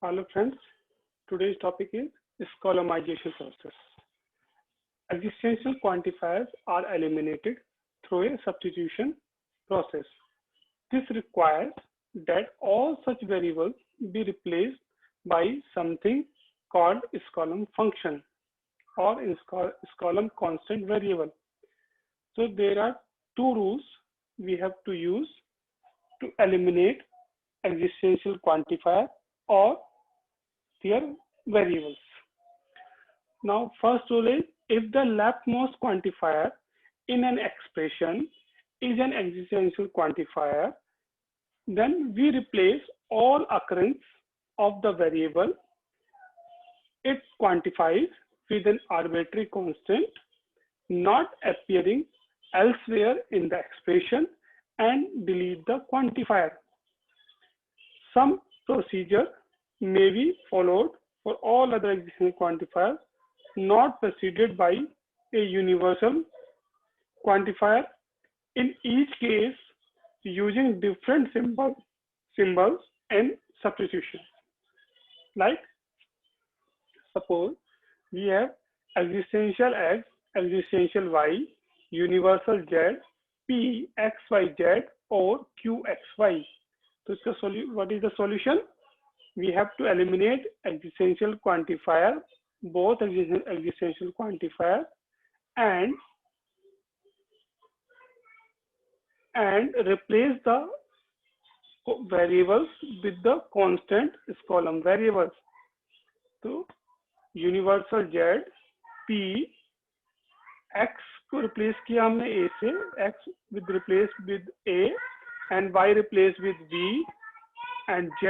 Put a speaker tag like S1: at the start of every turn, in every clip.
S1: Hello friends, today's topic is columnization process. Existential quantifiers are eliminated through a substitution process. This requires that all such variables be replaced by something called column function or column constant variable. So there are two rules we have to use to eliminate existential quantifier or their variables. Now, first rule is if the leftmost quantifier in an expression is an existential quantifier, then we replace all occurrence of the variable it quantifies with an arbitrary constant not appearing elsewhere in the expression and delete the quantifier. Some procedure may be followed for all other existing quantifiers not preceded by a universal quantifier. In each case, using different symbols and substitutions. Like, suppose we have existential x, existential y, universal z, p x y z or q x y. So what is the solution? We have to eliminate existential quantifier, both existential quantifier and replace the variables with the constant column variables. So universal z p x को replace किया हमने a से, x with replaced with a and y replaced with v and z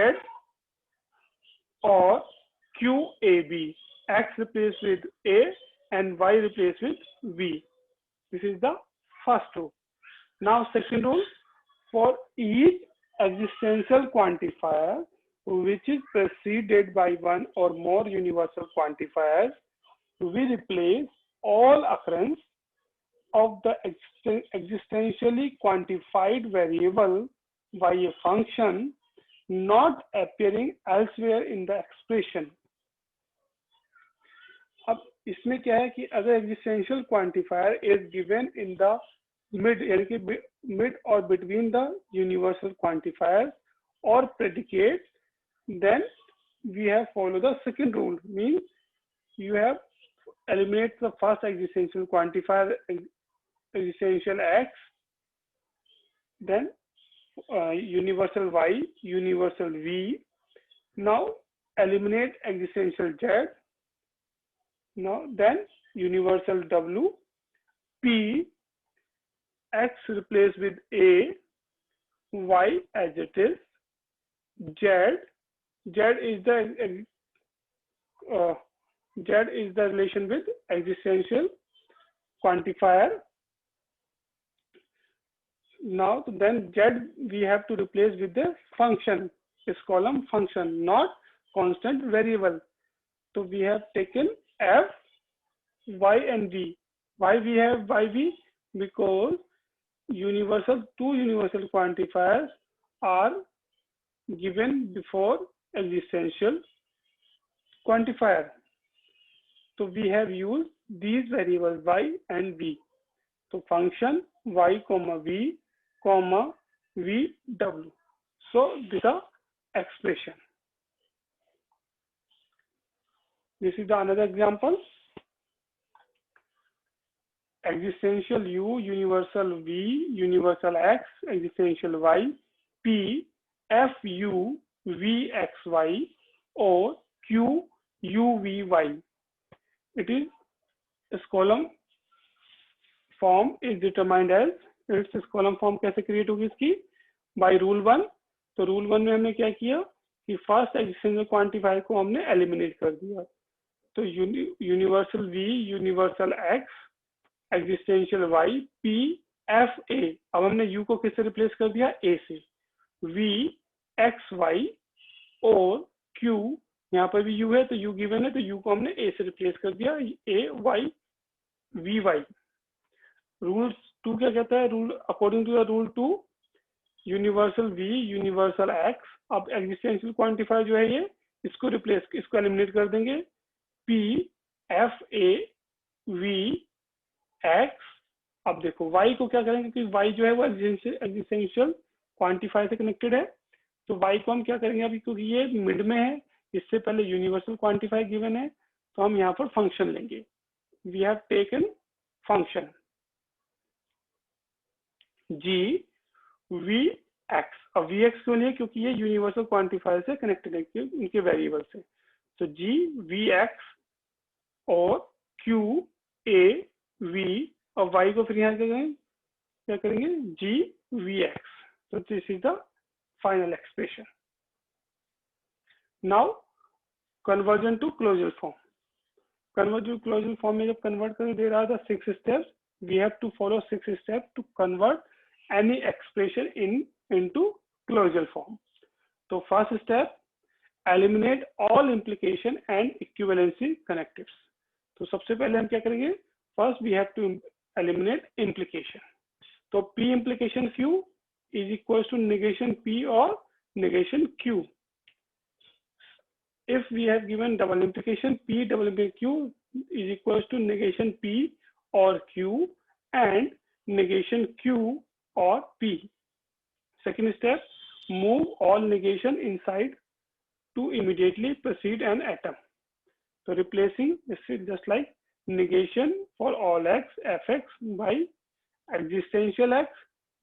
S1: or QAB, x replaced with a and y replaced with v. This is the first rule. Now second rule, for each existential quantifier which is preceded by one or more universal quantifiers, we replace all occurrence of the existentially quantified variable by a function not appearing elsewhere in the expression. अब इसमें क्या है कि अगर existential quantifier is given in the mid, यानी कि mid or between the universal quantifiers or predicates, then we have follow the second rule, means you have eliminate the first existential quantifier, existential x, then universal y, universal v. Now eliminate existential z. Now then universal w, p, x replaced with a, y as it is, z is the relation with existential quantifier. Now then z we have to replace with the function, this column function, not constant variable. So we have taken f, y and v. Why we have yv? Because two universal quantifiers are given before existential quantifier. So we have used these variables y and v. So function y comma v comma vw. So this is the expression. This is another example. Existential u, universal v, universal x, existential y, p, f u, v x y or q u v y. It is this column form is determined as, इस column form कैसे create होगी इसकी, by rule 1. तो rule 1 में हमने क्या किया कि फर्स्ट एक्सिस्टेंशियल क्वांटिफायर को हमने एलिमिनेट कर दिया. तो universal v, universal x, existential y, p, f a. अब हमने u को किससे रिप्लेस कर दिया, a से. v x y और q, यहाँ पर भी u है तो u गिवन है तो u को हमने a से रिप्लेस कर दिया, a y v y. Rule 2 क्या कहता है, rule according to the rule 2, universal v, universal x. अब एक्सिस्टेंशियल क्वांटिफायर जो है ये इसको एलिमिनेट कर देंगे, P F A V X। अब देखो y को क्या करेंगे, क्योंकि y जो है वो एग्जिस्टेंशियल क्वांटिफायर से कनेक्टेड है, तो y को हम क्या करेंगे अभी, क्योंकि ये मिड में है, इससे पहले यूनिवर्सल क्वांटिफायर गिवन है, तो हम यहाँ पर फंक्शन लेंगे। We have taken function g v x। अब वी एक्स क्यों लिए, क्योंकि ये यूनिवर्सल क्वांटिफायर से कनेक्टेड है, इनके वेरिएबल से। तो जी वी एक्स और क्यू ए वी और वाई को फिर यहाँ क्या करेंगे जी वी एक्स। तो this is the final expression. Now conversion to closure form. Conversion to closure form में जब कन्वर्ट कर दे रहा था 6 steps, we have to follow 6 steps to convert any expression into closure form। तो first step, eliminate all implication and equivalency connectives. तो सबसे पहले हम क्या करेंगे, first we have to eliminate implication. तो P implication Q is equal to negation P और negation Q। if we have given double implication P double implication Q is equals to negation P or Q and negation Q or P। Second step, move all negation inside to immediately precede an atom। So replacing this is just like negation for all x fx by existential x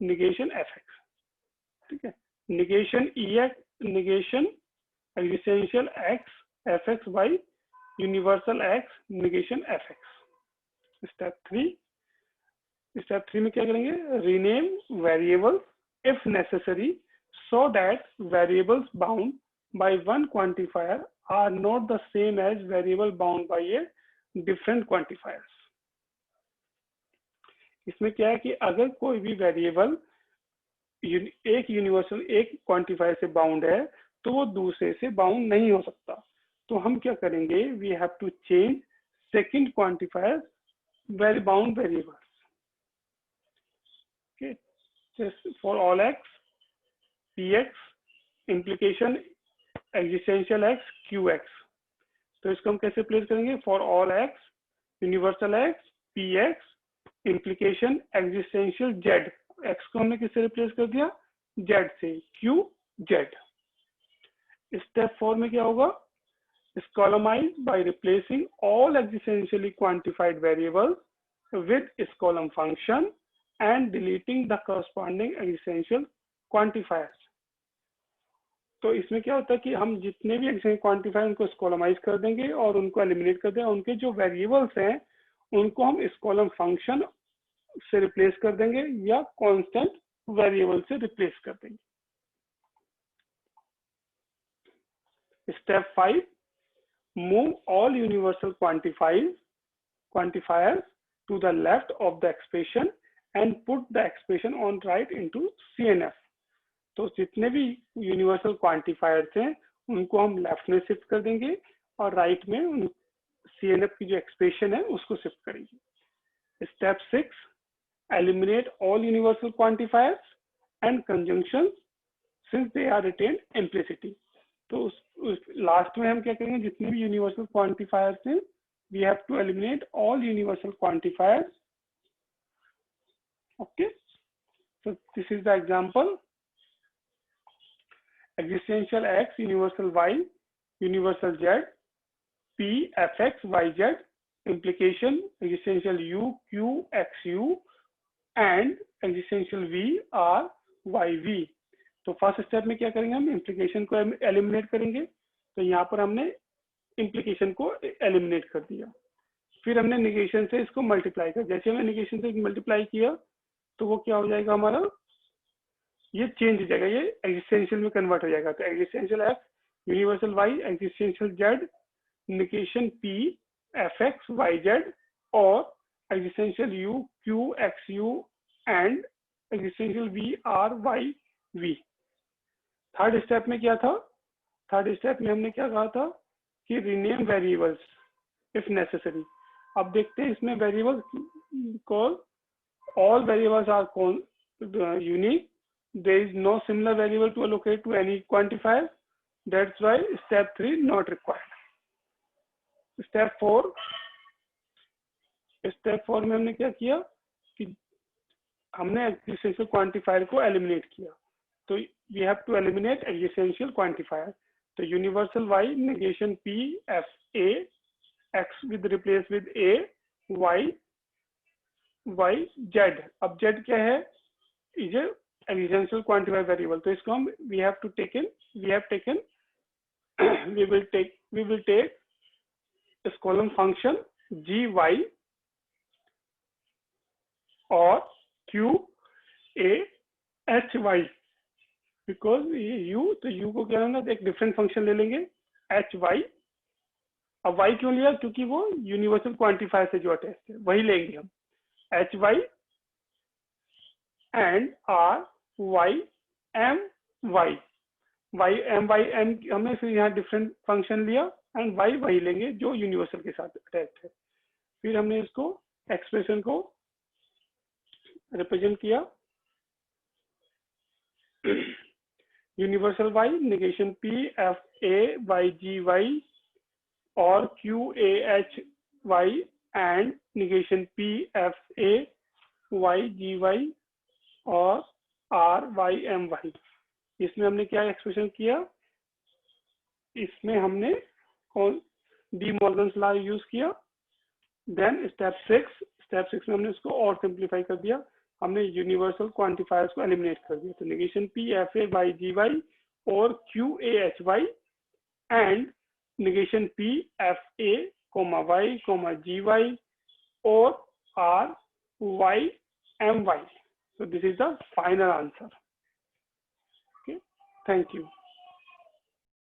S1: negation fx। ठीक है, negation ex negation existential x fx by universal x negation fx। Step 3 में क्या करेंगे, rename variable if necessary so that variables bound by one quantifier are not the same as variable bound by a different quantifiers। इसमें क्या है कि अगर कोई भी वेरिएबल एक यूनिवर्सल एक क्वांटिफायर से बाउंड है तो वो दूसरे से बाउंड नहीं हो सकता। तो हम क्या करेंगे, we have to change second quantifier very bound variables. Okay, just for all x px implication existential x qx। तो इसको हम कैसे प्लेस करेंगे, for all x universal x px implication existential z। x को हमने किससे रिप्लेस कर दिया, z से, q z। स्टेप 4 में क्या होगा, columnize by replacing all existentially quantified variables with its column function and deleting the corresponding existential quantifiers। तो इसमें क्या होता है कि हम जितने भी existential quantifier उनको कॉलमाइज कर देंगे और उनको एलिमिनेट कर देंगे, उनके जो वेरिएबल्स हैं उनको हम इस कॉलम फंक्शन से रिप्लेस कर देंगे या कांस्टेंट वेरिएबल से रिप्लेस कर देंगे। Step 5, move all universal quantifiers to the left of the expression and put the expression on right into CNF। तो जितने भी यूनिवर्सल क्वांटिफायर्स हैं उनको हम लेफ्ट में शिफ्ट कर देंगे और राइट में उन CNF की जो एक्सप्रेशन है उसको शिफ्ट करेंगे। Step 6, eliminate all universal quantifiers and conjunctions since they are written implicitly. तो लास्ट में हम क्या करेंगे, जितने भी यूनिवर्सल क्वांटिफायर्स हैं we have to eliminate all universal quantifiers. Okay, so this is the example, existential x universal y universal z p fx yz implication existential u q x u and existential v r yv। तो first step में क्या करेंगे, हम implication को eliminate करेंगे। तो यहाँ पर हमने इम्प्लीकेशन को एलिमिनेट कर दिया, फिर हमने निगेशन से इसको मल्टीप्लाई कर, जैसे हमने निगेशन से मल्टीप्लाई किया तो वो क्या हो जाएगा, हमारा ये चेंज हो जाएगा, ये एग्जिस्टेंशियल में कन्वर्ट हो जाएगा। तो existential X universal Y existential Z negation P F X Y Z और existential U Q X U and existential V R Y V. Third step में क्या था, थर्ड स्टेप में हमने क्या कहा था कि रीनेम वेरिएबल्स इफ नेसेसरी। अब देखते हैं इसमें वेरिएबल्स को, all variables are unique, there is no similar variable to allocate to any quantifier That's why step 3 not required. Step 4 में हमने क्या किया कि हमने एक्जिस्टेंशियल क्वांटिफायर को एलिमिनेट किया. तो we have to eliminate existential quantifier. तो universal y negation p f a x with replace with a y y z. अब z क्या है? Is a existential quantifier variable. तो इसको हम we will take this column function gy और q a h y. Because ये u, तो u को क्या होगा, एक डिफरेंट फंक्शन ले लेंगे एच वाई. अब y क्यों लिया? क्योंकि वो यूनिवर्सल क्वांटिफायर से जो अटैच है वही लेंगे हम. H Y and R Y M Y. Y M हमने फिर यहाँ डिफरेंट फंक्शन लिया एंड वाई वही लेंगे जो यूनिवर्सल के साथ अटैच है. फिर हमने इसको एक्सप्रेशन को रिप्रेजेंट किया. Universal y negation p f a y g y और q a h y and negation p f a y g y और r y m y. इसमें हमने क्या एक्सप्रेशन किया? इसमें हमने डी मॉर्गन्स लॉ यूज किया. देन स्टेप 6 में हमने इसको और सिंप्लीफाई कर दिया. हमने यूनिवर्सल क्वांटिफायर्स को एलिमिनेट कर दिया. तो negation P F A Y G Y और Q A H Y and negation P F A comma Y comma G Y और R Y M Y. So this is the final answer. Okay, thank you.